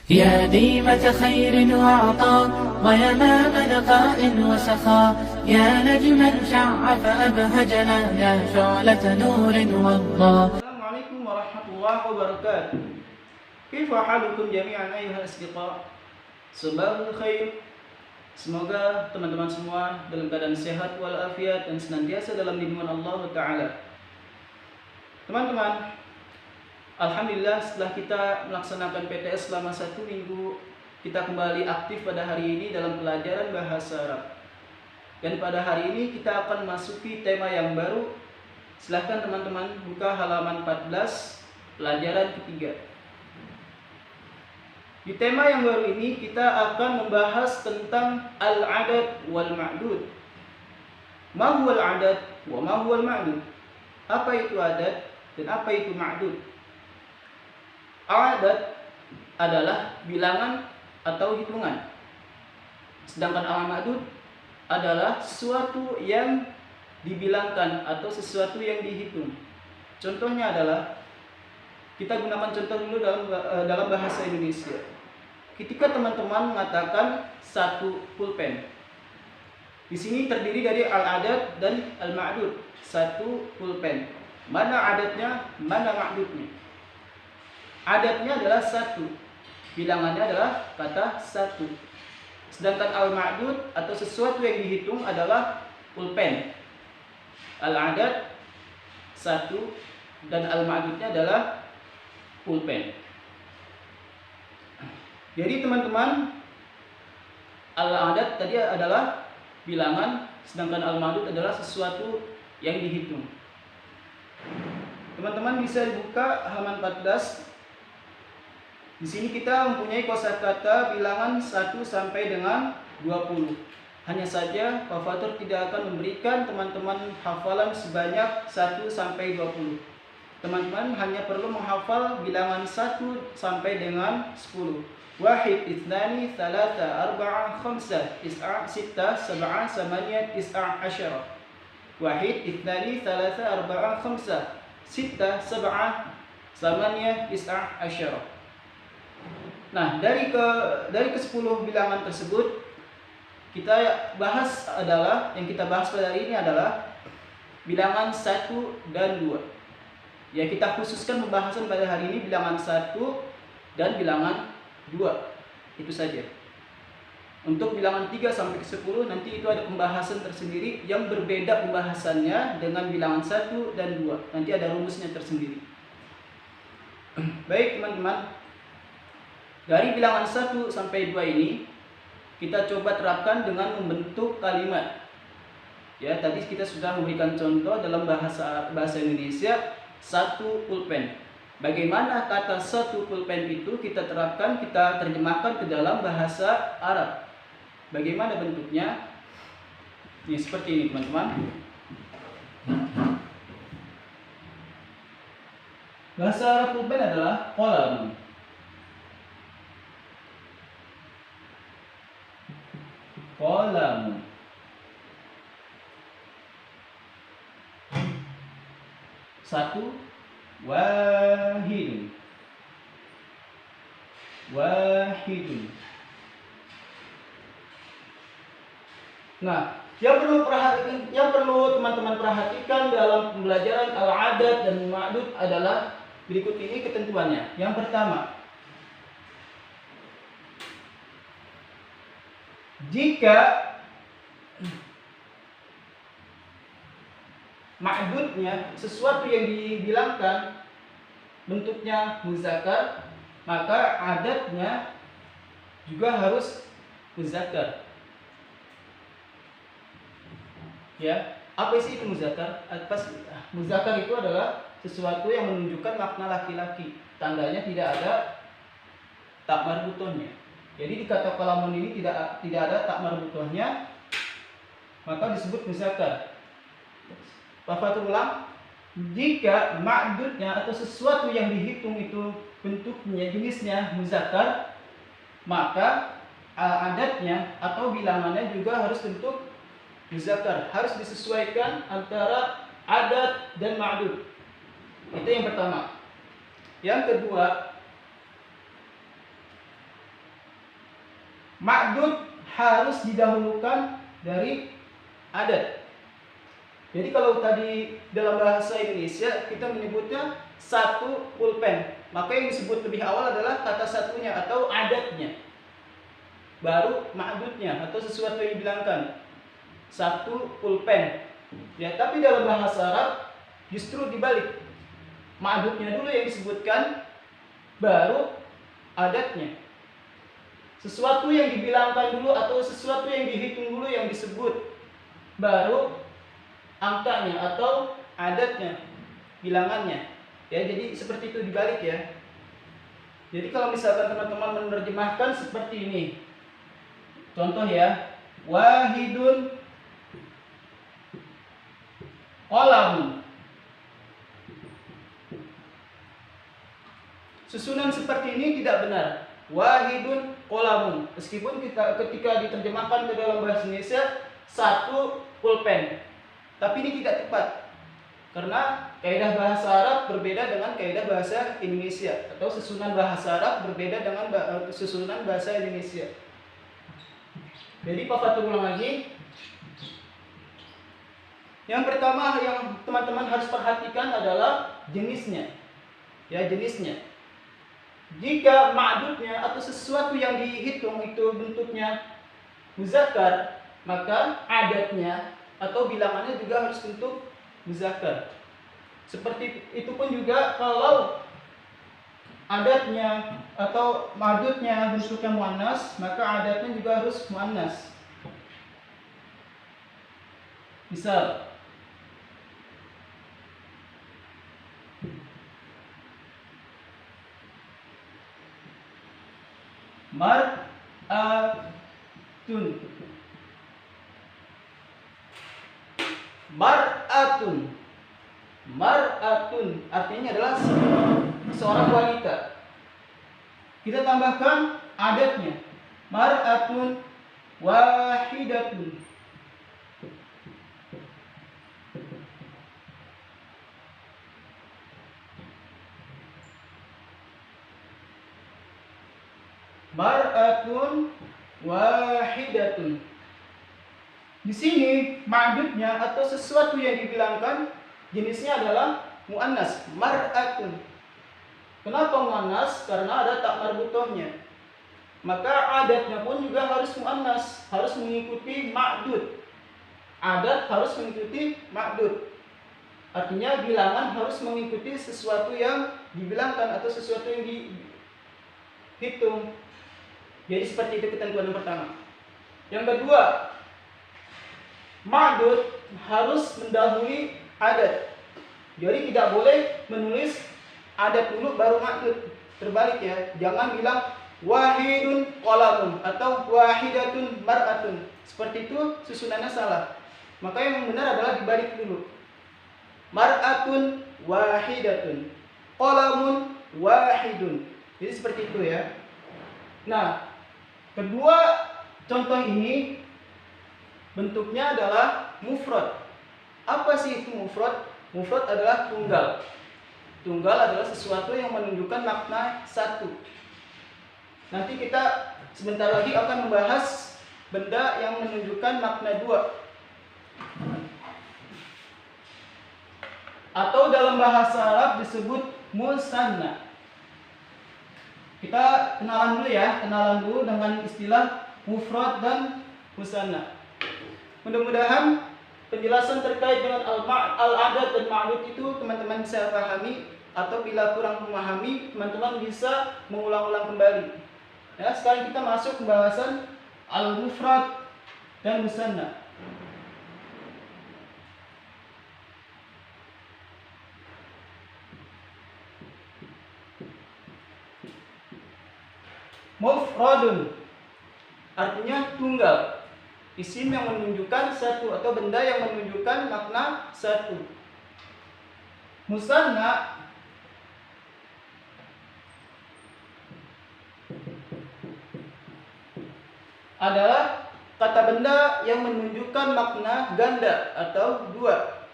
يا ديمة خير وعطاء ويمام لقاء وسخاء، يا نجما شع فأبهجنا، يا شعلة نور وضاء. السلام عليكم ورحمة الله وبركاته. كيف حالكم جميعا أيها الأصدقاء؟ Sabahul khair. Semoga teman-teman semua dalam keadaan sehat walafiat dan senantiasa dalam lindungan Allah Ta'ala. Teman-teman, alhamdulillah setelah kita melaksanakan PTS selama 1 minggu, kita kembali aktif pada hari ini dalam pelajaran bahasa Arab. Dan pada hari ini kita akan masuki tema yang baru. Silahkan teman-teman buka halaman 14, pelajaran ketiga. Di tema yang baru ini kita akan membahas tentang al-adad wal ma'dud. Ma huwa al-adad wa ma huwa al-ma'dud? Apa itu adat dan apa itu ma'dud? Al-adad adalah bilangan atau hitungan. Sedangkan al-ma'dud adalah sesuatu yang dibilangkan atau sesuatu yang dihitung. Contohnya adalah, kita gunakan contoh dulu dalam bahasa Indonesia. Ketika teman-teman mengatakan satu pulpen, di sini terdiri dari al-adad dan al-ma'dud. Satu pulpen. Mana adatnya, mana ma'dudnya? Adatnya adalah satu, bilangannya adalah kata satu. Sedangkan al-ma'dud atau sesuatu yang dihitung adalah pulpen. Al-adad satu dan al-ma'dudnya adalah pulpen. Jadi teman-teman, al-adad tadi adalah bilangan, sedangkan al-ma'dud adalah sesuatu yang dihitung. Teman-teman bisa dibuka halaman 14. Di sini kita mempunyai kosakata bilangan 1 sampai dengan 20. Hanya saja Pak Fatur tidak akan memberikan teman-teman hafalan sebanyak 1 sampai 20. Teman-teman hanya perlu menghafal bilangan 1 sampai dengan 10. Wahid, ithnani, thalatha, arba'a, khamsah, tis'a, sittah, sab'a, samaniyah, tis'a, asyara. Wahid, ithnani, thalatha, arba'a, khamsah, sittah, sab'a, samaniyah, tis'a, asyara. Nah, dari ke-10 bilangan tersebut, kita bahas adalah, yang kita bahas pada hari ini adalah bilangan 1 dan 2. Ya, kita khususkan pembahasan pada hari ini bilangan 1 dan bilangan 2. Itu saja. Untuk bilangan 3 sampai ke 10 nanti itu ada pembahasan tersendiri yang berbeda pembahasannya dengan bilangan 1 dan 2. Nanti ada rumusnya tersendiri. Baik teman-teman, dari bilangan 1 sampai 2 ini kita coba terapkan dengan membentuk kalimat. Ya, tadi kita sudah memberikan contoh dalam bahasa Indonesia, satu pulpen. Bagaimana kata satu pulpen itu kita terapkan, kita terjemahkan ke dalam bahasa Arab. Bagaimana bentuknya? Ini seperti ini teman-teman. Bahasa Arab pulpen adalah qalam. Qalam. Satu, wahidun. Wahidun. Nah, yang perlu teman-teman perhatikan dalam pembelajaran al-adad dan ma'dud adalah berikut ini ketentuannya. Yang pertama, jika ma'dudnya, sesuatu yang dibilangkan, bentuknya muzakkar, maka adatnya juga harus muzakkar. Ya, apa sih itu muzakkar? Muzakkar itu adalah sesuatu yang menunjukkan makna laki-laki. Tandanya tidak ada tak marbutohnya. Jadi di kata kalamun ini tidak ada tak marbutohnya, maka disebut muzakkar. Pak Fatur ulang, jika ma'dudnya atau sesuatu yang dihitung itu bentuknya, jenisnya muzakkar, maka adatnya atau bilangannya juga harus bentuk muzakkar. Harus disesuaikan antara adat dan ma'dud. Itu yang pertama. Yang kedua, ma'dud harus didahulukan dari adat. Jadi kalau tadi dalam bahasa Indonesia kita menyebutnya satu pulpen, maka yang disebut lebih awal adalah kata satunya atau adatnya, baru ma'dudnya atau sesuatu yang dibilangkan. Satu pulpen. Ya, tapi dalam bahasa Arab justru dibalik. Ma'dudnya dulu yang disebutkan, baru adatnya. Sesuatu yang dibilangkan dulu atau sesuatu yang dihitung dulu yang disebut, baru angkanya atau adatnya, bilangannya. Ya, jadi seperti itu dibalik ya. Jadi kalau misalkan teman-teman menerjemahkan seperti ini. Contoh ya, wahidun qalamun. Susunan seperti ini tidak benar. Wahidun qalamun. Meskipun ketika diterjemahkan ke dalam bahasa Indonesia satu pulpen. Tapi ini tidak tepat. Karena kaidah bahasa Arab berbeda dengan kaidah bahasa Indonesia, atau susunan bahasa Arab berbeda dengan susunan bahasa Indonesia. Jadi Pak Fatur ulang lagi. Yang pertama yang teman-teman harus perhatikan adalah jenisnya. Ya, jenisnya. Jika ma'dudnya atau sesuatu yang dihitung itu bentuknya muzakkar, maka adatnya atau bilangannya juga harus bentuk muzakkar. Seperti itu pun juga kalau adatnya atau ma'dudnya bentuknya muannas, maka adatnya juga harus muannas. Misal mar'atun. Mar'atun. Mar'atun artinya adalah seorang wanita. Kita tambahkan adatnya. Mar'atun wahidatun. Mar'atun wahidatun. Di sini ma'dudnya atau sesuatu yang dibilangkan jenisnya adalah muannas, mar'atun. Kenapa muannas? Karena ada tak marbutohnya. Maka adatnya pun juga harus muannas, harus mengikuti ma'dud. Adat harus mengikuti ma'dud. Artinya bilangan harus mengikuti sesuatu yang dibilangkan atau sesuatu yang dihitung. Jadi seperti itu ketentuan yang pertama. Yang kedua, ma'dud harus mendahului adat. Jadi tidak boleh menulis adat dulu baru ma'dud. Terbalik ya. Jangan bilang wahidun qalamun atau wahidatun mar'atun. Seperti itu susunannya salah. Maka yang benar adalah dibalik dulu. Mar'atun wahidatun, qalamun wahidun. Jadi seperti itu ya. Nah, kedua contoh ini bentuknya adalah mufrad. Apa sih itu mufrad? Mufrad adalah tunggal. Tunggal adalah sesuatu yang menunjukkan makna satu. Nanti kita sebentar lagi akan membahas benda yang menunjukkan makna dua. Atau dalam bahasa Arab disebut musanna. Kita kenalan dulu ya, kenalan dulu dengan istilah mufrad dan musanna. Mudah-mudahan penjelasan terkait dengan al-adat dan ma'dud itu teman-teman bisa pahami, atau bila kurang memahami, teman-teman bisa mengulang-ulang kembali. Ya, sekarang kita masuk pembahasan al-mufrad dan musanna. Mufradun artinya tunggal, isim yang menunjukkan satu atau benda yang menunjukkan makna satu. Musanna adalah kata benda yang menunjukkan makna ganda atau dua.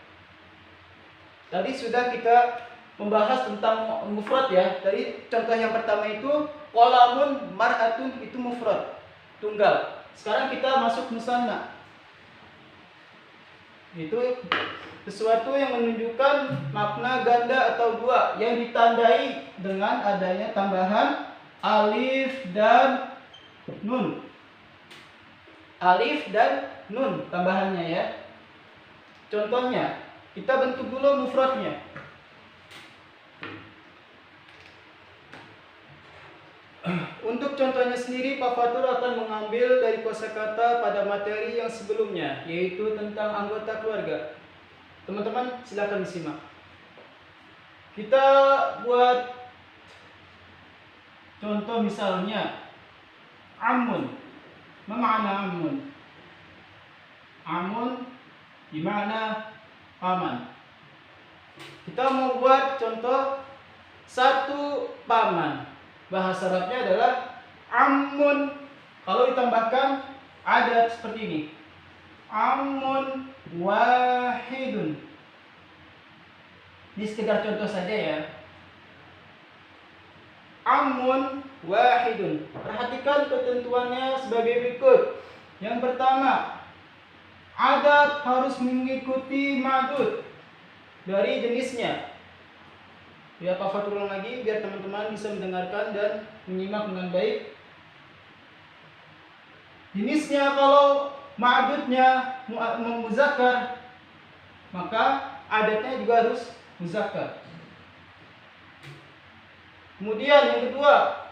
Tadi sudah kita membahas tentang mufrad ya. Tadi contoh yang pertama itu qalamun mar'atun, itu mufrad. tunggal. Sekarang kita masuk musanna. Itu sesuatu yang menunjukkan makna ganda atau dua yang ditandai dengan adanya tambahan alif dan nun. Alif dan nun tambahannya ya. Contohnya, kita bentuk dulu mufradnya. Untuk contohnya sendiri, Pak Fatur akan mengambil dari kosakata pada materi yang sebelumnya, yaitu tentang anggota keluarga. Teman-teman, silakan disimak. Kita buat contoh misalnya, amun. Apa makna amun? Amun dimana paman. Kita mau buat contoh satu paman. Bahasa Arabnya adalah amun. Kalau ditambahkan ada seperti ini. Amun wahidun. Ini sekedar contoh saja ya. Amun wahidun. Perhatikan ketentuannya sebagai berikut. Yang pertama, adat harus mengikuti madud dari jenisnya. Ya, Pak Fatur ulang lagi biar teman-teman bisa mendengarkan dan menyimak dengan baik. Jenisnya kalau ma'adudnya muzakkar, maka adatnya juga harus muzakkar. Kemudian yang kedua,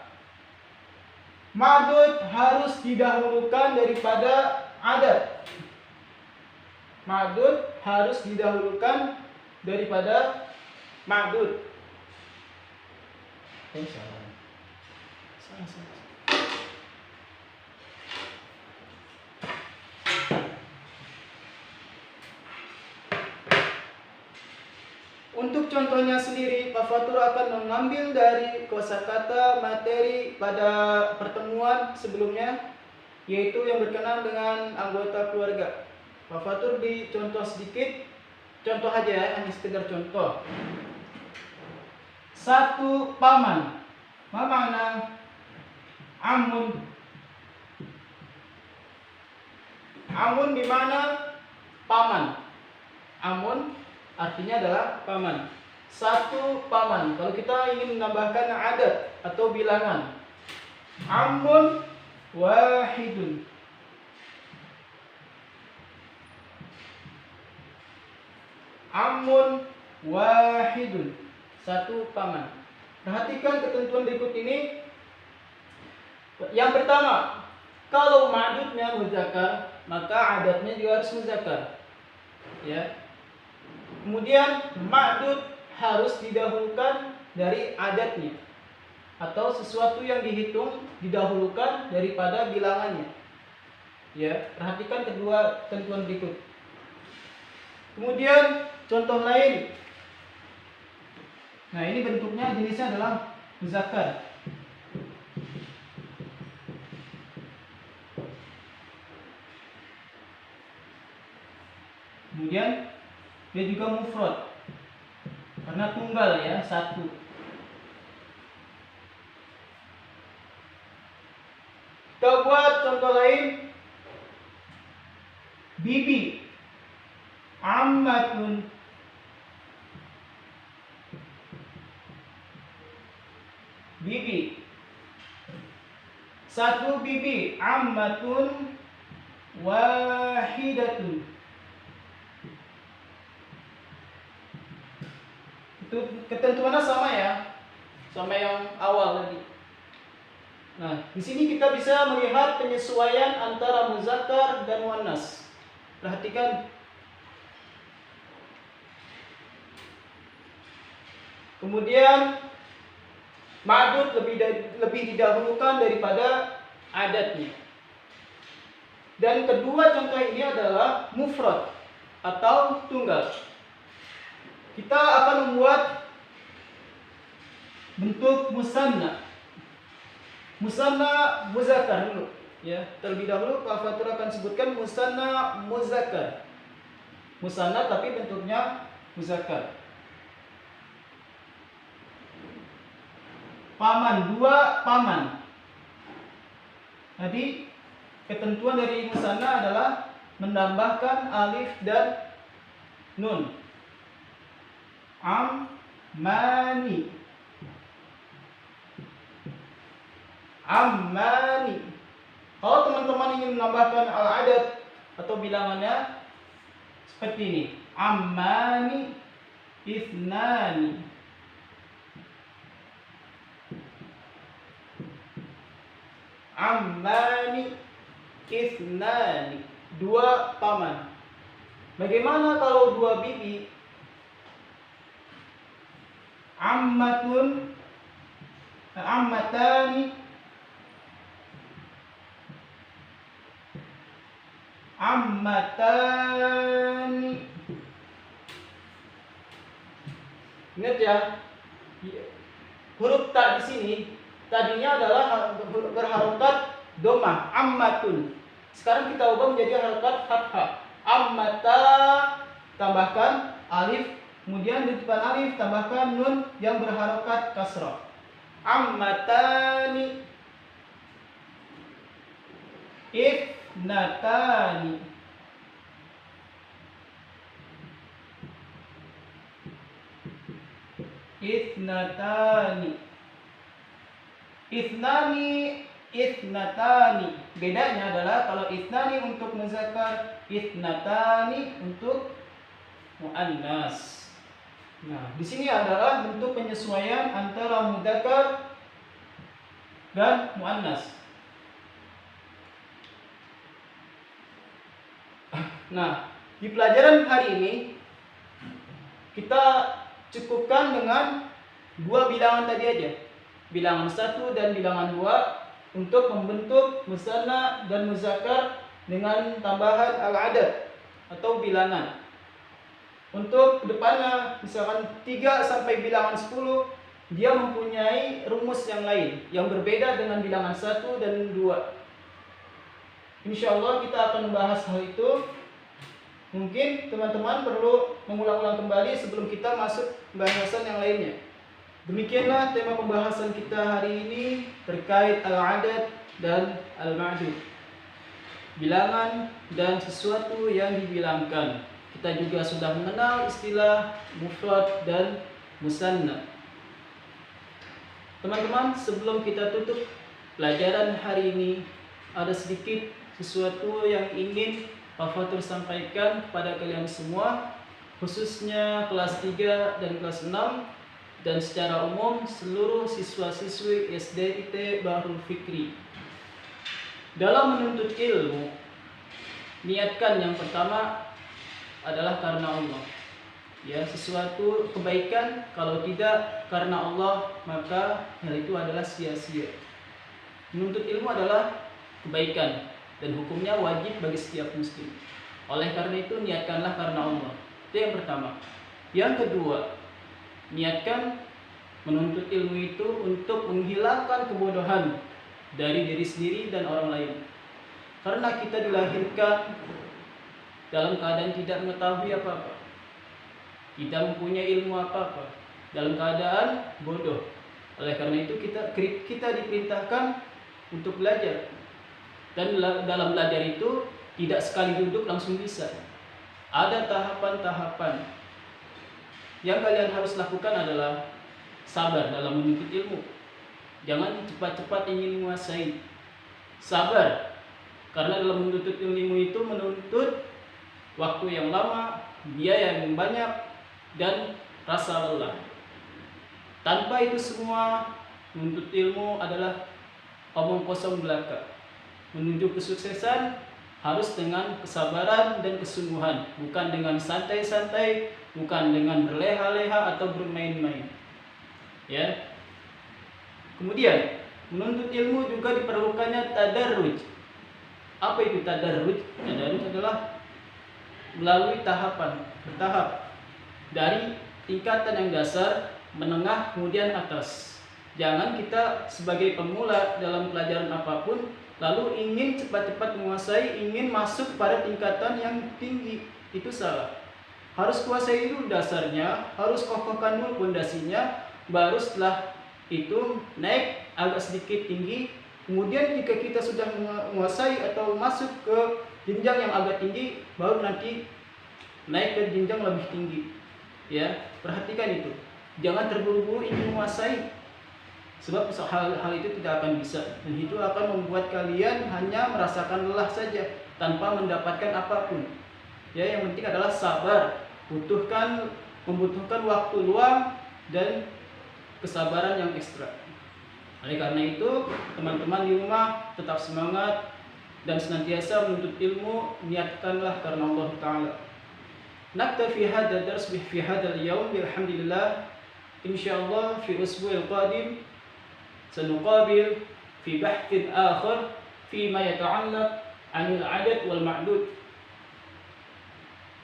ma'adud harus didahulukan daripada adat. Ma'adud harus didahulukan daripada ma'adud. Salah. Untuk contohnya sendiri, Pak Fatur akan mengambil dari kosakata materi pada pertemuan sebelumnya, yaitu yang berkenaan dengan anggota keluarga. Pak Fatur di contoh sedikit, contoh aja, hanya sekedar contoh. Satu paman. Apa makna amun? Amun di mana paman. Amun artinya adalah paman. Satu paman. Kalau kita ingin menambahkan adat atau bilangan, amun wahidun. Amun wahidun. Satu paman. Perhatikan ketentuan berikut ini. Yang pertama, kalau ma'adudnya muzakkar, maka adatnya juga harus muzakkar. Ya. Kemudian ma'dud harus didahulukan dari adatnya, atau sesuatu yang dihitung didahulukan daripada bilangannya. Ya, perhatikan kedua ketentuan berikut. Kemudian contoh lain. Nah, ini bentuknya jenisnya adalah muzakkar. Kemudian dia juga mufrad karena tunggal ya, satu. Kita buat contoh lain. Bibi, ammatun. Bibi, satu bibi, ammatun wahidatun. Itu ketentuannya sama ya, sama yang awal tadi. Nah, di sini kita bisa melihat penyesuaian antara muzakkar dan muannas. Perhatikan. Kemudian ma'dud lebih didahulukan daripada adatnya. Dan kedua contoh ini adalah mufrad atau tunggal. Kita akan membuat bentuk musanna. Musanna muzakkar dulu, ya. Terlebih dahulu Pak Fatur akan sebutkan musanna muzakkar. Musanna tapi bentuknya muzakkar. Paman, dua paman. Tadi ketentuan dari musanna adalah menambahkan alif dan nun. Ammani. Ammani. Kalau teman-teman ingin menambahkan al-adad atau bilangannya seperti ini. Ammani ithnani. Ammani ithnani. Dua paman. Bagaimana kalau dua bibi? Ammatun, ammatani, ammatani. Ingat ya, huruf ta di sini tadinya adalah berharokat domah, ammatun. Sekarang kita ubah menjadi harokat fathah. Ammata, tambahkan alif, kemudian di depan alif tambahkan nun yang berharokat kasrah. Ammatani, ithnatani. Ithnatani. Ithnani, ithnatani. Bedanya adalah kalau ithnani untuk muzakkar, ithnatani untuk muannas. Nah, di sini adalah bentuk penyesuaian antara mudzakkar dan muannas. Nah, di pelajaran hari ini kita cukupkan dengan dua bilangan tadi aja. Bilangan 1 dan bilangan 2 untuk membentuk musanna dan muzakkar dengan tambahan al-adad atau bilangan. Untuk kedepannya, misalkan 3 sampai bilangan 10, dia mempunyai rumus yang lain yang berbeda dengan bilangan 1 dan 2. Insya Allah kita akan membahas hal itu. Mungkin teman-teman perlu mengulang-ulang kembali sebelum kita masuk pembahasan yang lainnya. Demikianlah tema pembahasan kita hari ini terkait al-adad dan al-ma'dud. Bilangan dan sesuatu yang dibilangkan. Kita juga sudah mengenal istilah mufrad dan musanna. Teman-teman, sebelum kita tutup pelajaran hari ini, ada sedikit sesuatu yang ingin Pak Fatur sampaikan kepada kalian semua, khususnya kelas 3 dan kelas 6, dan secara umum seluruh siswa-siswi SDIT Bahrul Fikri. Dalam menuntut ilmu, niatkan yang pertama adalah karena Allah. Ya, sesuatu kebaikan kalau tidak karena Allah, maka hal itu adalah sia-sia. Menuntut ilmu adalah kebaikan dan hukumnya wajib bagi setiap muslim. Oleh karena itu niatkanlah karena Allah. Itu yang pertama. Yang kedua, niatkan menuntut ilmu itu untuk menghilangkan kebodohan dari diri sendiri dan orang lain. Karena kita dilahirkan dalam keadaan tidak mengetahui apa-apa, tidak mempunyai ilmu apa-apa, dalam keadaan bodoh. Oleh karena itu kita diperintahkan untuk belajar. Dan dalam belajar itu tidak sekali duduk langsung bisa. Ada tahapan-tahapan. Yang kalian harus lakukan adalah sabar dalam menuntut ilmu. Jangan cepat-cepat ingin menguasai. Sabar. Karena dalam menuntut ilmu itu menuntut waktu yang lama, biaya yang banyak, dan rasa lelah. Tanpa itu semua, menuntut ilmu adalah omong kosong belaka. Menuju kesuksesan harus dengan kesabaran dan kesungguhan, bukan dengan santai-santai, bukan dengan berleha-leha atau bermain-main. Ya. Kemudian, menuntut ilmu juga diperlukannya tadarruj. Apa itu tadarruj? Tadarruj adalah melalui tahapan, bertahap. Dari tingkatan yang dasar, menengah, kemudian atas. Jangan kita sebagai pemula dalam pelajaran apapun lalu ingin cepat-cepat menguasai, ingin masuk pada tingkatan yang tinggi. Itu salah. Harus kuasai dulu dasarnya, harus kokohkan dulu pondasinya, baru setelah itu naik agak sedikit tinggi, Kemudian jika kita sudah menguasai atau masuk ke jenjang yang agak tinggi, baru nanti naik ke jenjang lebih tinggi. Ya, perhatikan itu. Jangan terburu-buru ingin menguasai, sebab hal itu tidak akan bisa, dan itu akan membuat kalian hanya merasakan lelah saja tanpa mendapatkan apapun. Ya, yang penting adalah sabar, membutuhkan waktu luang dan kesabaran yang ekstra. Oleh karena itu, teman-teman di rumah tetap semangat dan senantiasa menuntut ilmu, niatkanlah karena Allah Ta'ala. Naktafi hadha dars fi hadha al-yawm bilhamdulillah. Insyaallah fi usbu'il qadim sanuqabil fi bahthin akhar fima yata'allaq 'anil 'adad wal ma'dud.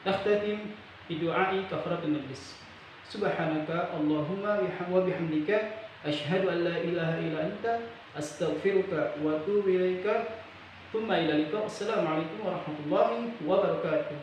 Nakhtatim bi du'a'i kafaratul majlis. Subhanaka Allahumma wa bihamdika asyhadu an la ilaha illa anta astaghfiruka wa atubu ilaika. Tsumma ila liqa. Assalamualaikum warahmatullahi wabarakatuh.